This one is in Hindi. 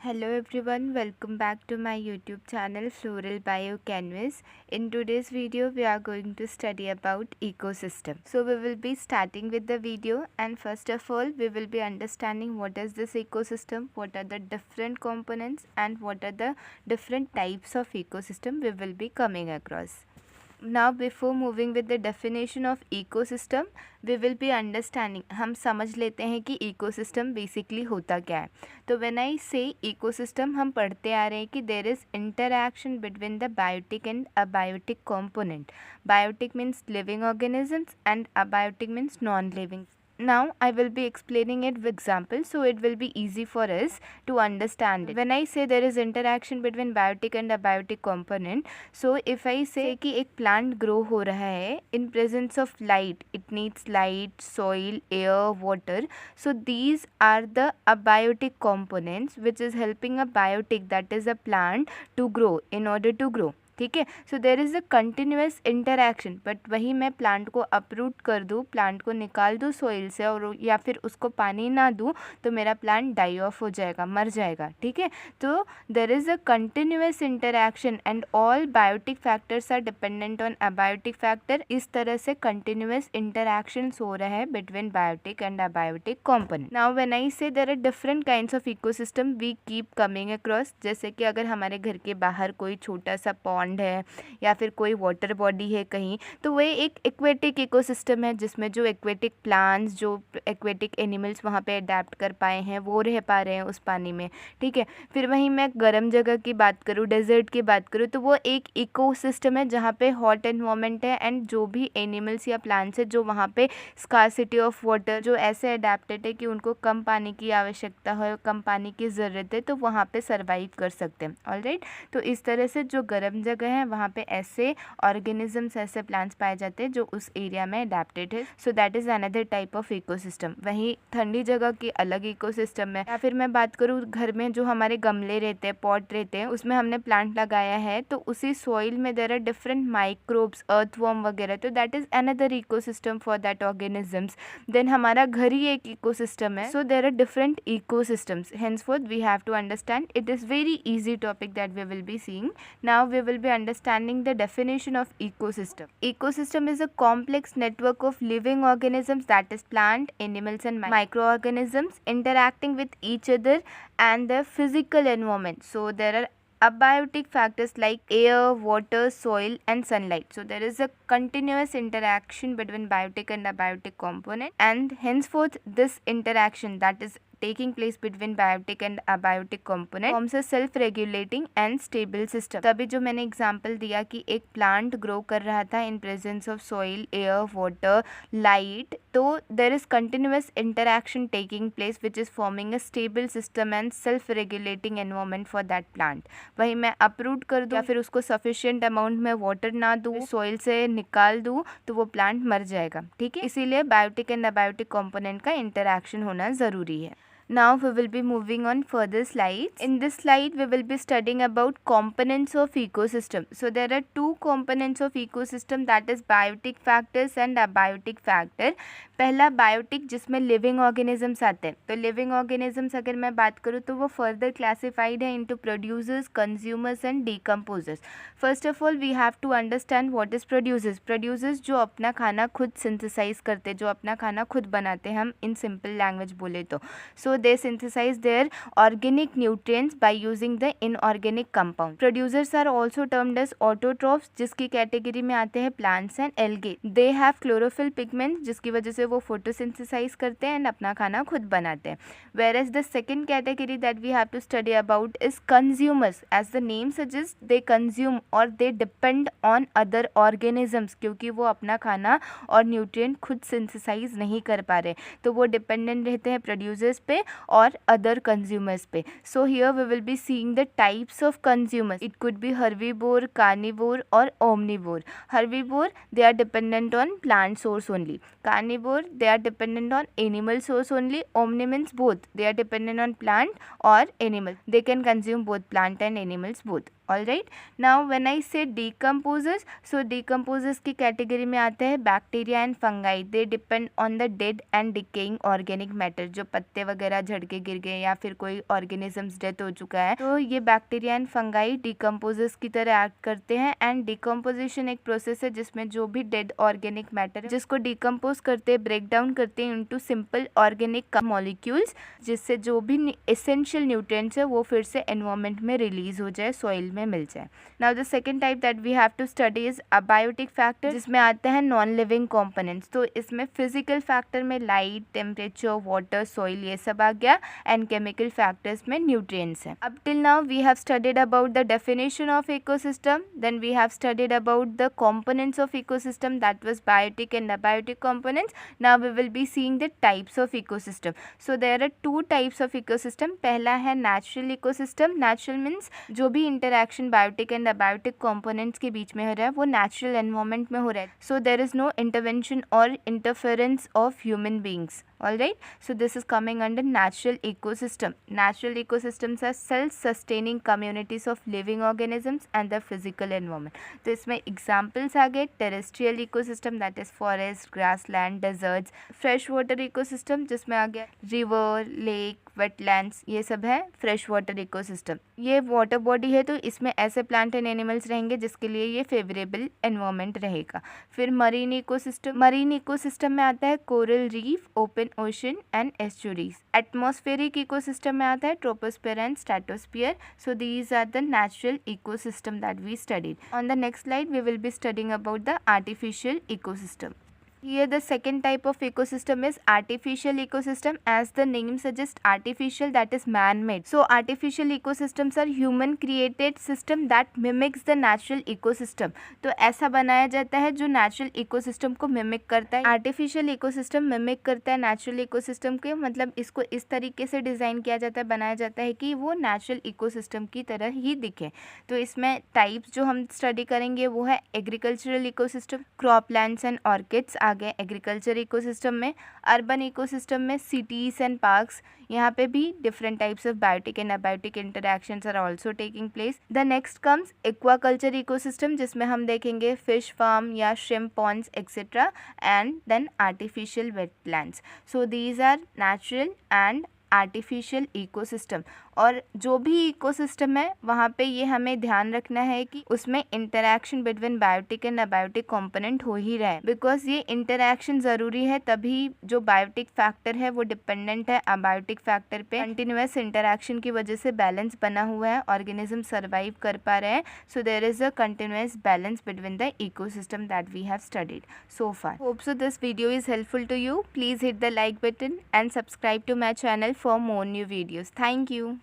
Hello everyone, welcome back to my YouTube channel Floral Bio Canvas. In today's video we are going to study about ecosystem. So we will be starting with the video, and first of all we will be understanding what is this ecosystem, what are the different components and what are the different types of ecosystem we will be coming across. Now before moving with the definition of ecosystem, we will be understanding, हम समझ लेते हैं कि ecosystem basically होता क्या है. तो when I say ecosystem, हम पढ़ते आ रहे हैं कि there is interaction between the biotic and abiotic component. Biotic means living organisms and abiotic means non-living. Now I will be explaining it with examples so it will be easy for us to understand it. When I say there is interaction between biotic and abiotic component, so if I say कि एक plant grow हो रहा है in presence of light, it needs light, soil, air, water. So these are the abiotic components which is helping a biotic, that is a plant, to grow in order to grow. ठीक है. So there is a continuous interaction, but वही मैं प्लांट को अपरूट कर दूँ, प्लांट को निकाल दूँ सोइल से और या फिर उसको पानी ना दूँ तो मेरा प्लांट डाई ऑफ हो जाएगा, मर जाएगा. ठीक है. तो there is a continuous interaction and all biotic factors are dependent on abiotic factor. इस तरह से कंटिन्यूस इंटरैक्शन हो रहा है between biotic and abiotic component. Now when I say there are different kinds of ecosystem we keep coming across. जैसे कि अगर हमारे घर के बाहर कोई छोटा सा पॉन्ड है या फिर कोई वाटर बॉडी है कहीं, तो वह एक एक्वेटिक इकोसिस्टम है जिसमें जो एक्वेटिक प्लांट्स, जो एक्वेटिक एनिमल्स वहाँ पे अडेप्ट कर पाए हैं वो रह पा रहे हैं उस पानी में. ठीक है. फिर वहीं मैं गर्म जगह की बात करूँ, डेजर्ट की बात करूँ, तो वो एक इकोसिस्टम है जहाँ पे हॉट एनवायरनमेंट है एंड जो भी एनिमल्स या प्लांट्स है जो वहाँ पे स्कार्सिटी ऑफ वाटर, जो ऐसे अडेप्टेड है कि उनको कम पानी की आवश्यकता है, कम पानी की ज़रूरत है, तो वहाँ पे सर्वाइव कर सकते हैं. ऑलराइट. तो इस तरह से जो गर्म जगह है वहाँ पे ऐसे ऑर्गेनिजम्स, ऐसे प्लांट्स पाए जाते हैं जो उस एरिया में अडेप्टेड है. So that is another type of ecosystem. वहीं ठंडी जगह की अलग इकोसिस्टम है. या फिर मैं बात करूँ घर में जो हमारे गमले रहते हैं, पॉट रहते हैं, उसमें हमने प्लांट लगाया है तो उसी सॉइल में there are different microbes, earthworm वगैरह, तो that is another ecosystem for that organisms. Then हमारा घर ही एक इकोसिस्टम है. So there are different ecosystems. henceforth we have to understand. It is very easy topic that we will be seeing. Now we will be understanding the definition of ecosystem. Ecosystem is a complex network of living organisms, that is plant, animals and microorganisms, interacting with each other and their physical environment. So there are abiotic factors like air, water, soil and sunlight. So there is a continuous interaction between biotic and abiotic component, and henceforth this interaction that is taking place between biotic and abiotic component forms a self-regulating and stable system. तभी जो मैंने एग्जांपल दिया कि एक प्लांट ग्रो कर रहा था in presence of soil, air, water, light, तो there is continuous interaction taking place which is forming a stable system and self regulating environment for that plant. वहीं मैं अपरूट कर दूँ या फिर उसको सफिशिएंट अमाउंट में वाटर ना दूँ, सॉइल से निकाल दूँ, तो वो प्लांट मर जाएगा. ठीक है. इसीलिए बायोटिक एंड अबायोटिक कॉम्पोनेंट का इंटरैक्शन होना ज़रूरी है. Now we will be moving on further slides. In this slide we will be studying about components of ecosystem. So there are two components of ecosystem, that is biotic factors and abiotic factor. पहला बायोटिक जिसमें लिविंग ऑर्गेनिजम्स आते हैं. तो लिविंग ऑर्गेनिजम्स अगर मैं बात करूँ तो वो फर्दर क्लासिफाइड है into producers, consumers and decomposers. First of all we have to understand what is producers. Producers जो अपना खाना खुद सिंथेसाइज करते हैं, जो अपना खाना खुद बनाते हैं, हम इन सिंपल लैंग्वेज बोले तो. सो they synthesize their organic nutrients by using the inorganic compound. Producers are also termed as autotrophs, जिसकी कैटेगरी में आते हैं plants and algae. They have chlorophyll pigments, जिसकी वजह से वो photosynthesize करते हैं and अपना खाना खुद बनाते हैं. Whereas the second category that we have to study about is consumers. As the name suggests, they consume or they depend on other organisms, क्योंकि वो अपना खाना और nutrient खुद synthesize नहीं कर पा रहे, तो वो dependent रहते हैं producers पे और अदर कंज्यूमर्स पे. So here we will be seeing the types of consumers. It could be herbivore, carnivore और omnivore. Herbivore they are dependent on plant source only. Carnivore they are dependent on animal source only. Omni means both, they are dependent on plant और animal. They can consume both plant and animals both. Alright. Now when I say decomposers, so decomposers की कैटेगरी में आते हैं bacteria and fungi. They depend on the dead and decaying organic matter. जो पत्ते वगैरह झड़ के गिर गए या फिर कोई ऑर्गेनिजम्स डेथ हो चुका है, तो ये बैक्टीरिया एंड फंगाई डिकम्पोजर्स की तरह एक्ट करते हैं। एंड डिकम्पोजिशन एक प्रोसेस है जिसमें जो भी डेड ऑर्गेनिक मैटर है जिसको डिकम्पोज करते हैं, ब्रेक डाउन करते हैं इनटू सिंपल ऑर्गेनिक मॉलिक्यूल्स, जिससे जो भी एसेंशियल न्यूट्रिएंट्स है वो फिर से एनवायरमेंट में रिलीज हो जाए, सॉइल में मिल जाए। Now the second type that we have to study is abiotic factor, जिसमें आते हैं नॉन लिविंग कंपोनेंट्स। तो इसमें फिजिकल फैक्टर में लाइट, टेम्परेचर, वाटर, सॉइल ये सब आ गया, एंड केमिकल फैक्टर्स में न्यूट्रिएंट्स है। अब till now we have studied about the definition of ecosystem, then we have studied about the components of ecosystem, that was biotic and abiotic components. Now we will be seeing the types of ecosystem. So there are two types of ecosystem. पहला है natural ecosystem. Natural means जो भी interaction biotic and abiotic components के बीच में हो रहा है वो natural environment में हो रहा है. So there is no intervention or interference of human beings. Alright, so this is coming under natural ecosystem. Natural ecosystems are self-sustaining communities of living organisms and the physical environment. तो इसमें examples आ गए terrestrial ecosystem, that is forest, grassland, deserts. Fresh water ecosystem जिसमें आ गया river, lake, wetlands, ये सब है फ्रेश वाटर इकोसिस्टम। ये वाटर बॉडी है तो इसमें ऐसे प्लांट एंड एनिमल्स रहेंगे जिसके लिए ये फेवरेबल एनवायरनमेंट रहेगा। फिर मरीन इकोसिस्टम, मरीन इकोसिस्टम में आता है coral reef, open ocean and estuaries. Atmospheric ecosystem में आता है troposphere and stratosphere. So these are the natural ecosystem that we studied. On the next slide we will be studying about the artificial ecosystem. Here the second type of ecosystem is artificial ecosystem. As the name suggests, artificial, that is man-made. So artificial ecosystems are human created system that mimics the natural ecosystem. तो ऐसा बनाया जाता है जो natural ecosystem को mimic करता है। artificial ecosystem mimic करता है natural ecosystem के, मतलब इसको इस तरीके से डिज़ाइन किया जाता है, बनाया जाता है कि वो natural ecosystem की तरह ही दिखे। तो इसमें टाइप्स जो हम स्टडी करेंगे वो है agricultural ecosystem, croplands and orchids आ गए एग्रीकल्चर इकोसिस्टम में। अर्बन इकोसिस्टम में सिटीज एंड पार्क्स, यहाँ पे भी different types of biotic and abiotic interactions are also taking place. The next comes aquaculture ecosystem, जिसमें हम देखेंगे फिश फार्म या shrimp ponds etcetera, and then artificial wetlands. So these are natural and artificial ecosystem. और जो भी इकोसिस्टम है वहाँ पे ये हमें ध्यान रखना है कि उसमें interaction between biotic and abiotic component हो ही रहा है, बिकॉज ये इंटरैक्शन ज़रूरी है, तभी जो बायोटिक फैक्टर है वो डिपेंडेंट है अबायोटिक फैक्टर पे। कंटिन्यूअस इंटरैक्शन की वजह से बैलेंस बना हुआ है, ऑर्गेनिज्म सर्वाइव कर पा रहे हैं। So there is a continuous balance between the ecosystem that we have studied so far. Hope so this video is helpful to you. Please hit the like button and subscribe to my channel for more new videos. Thank you.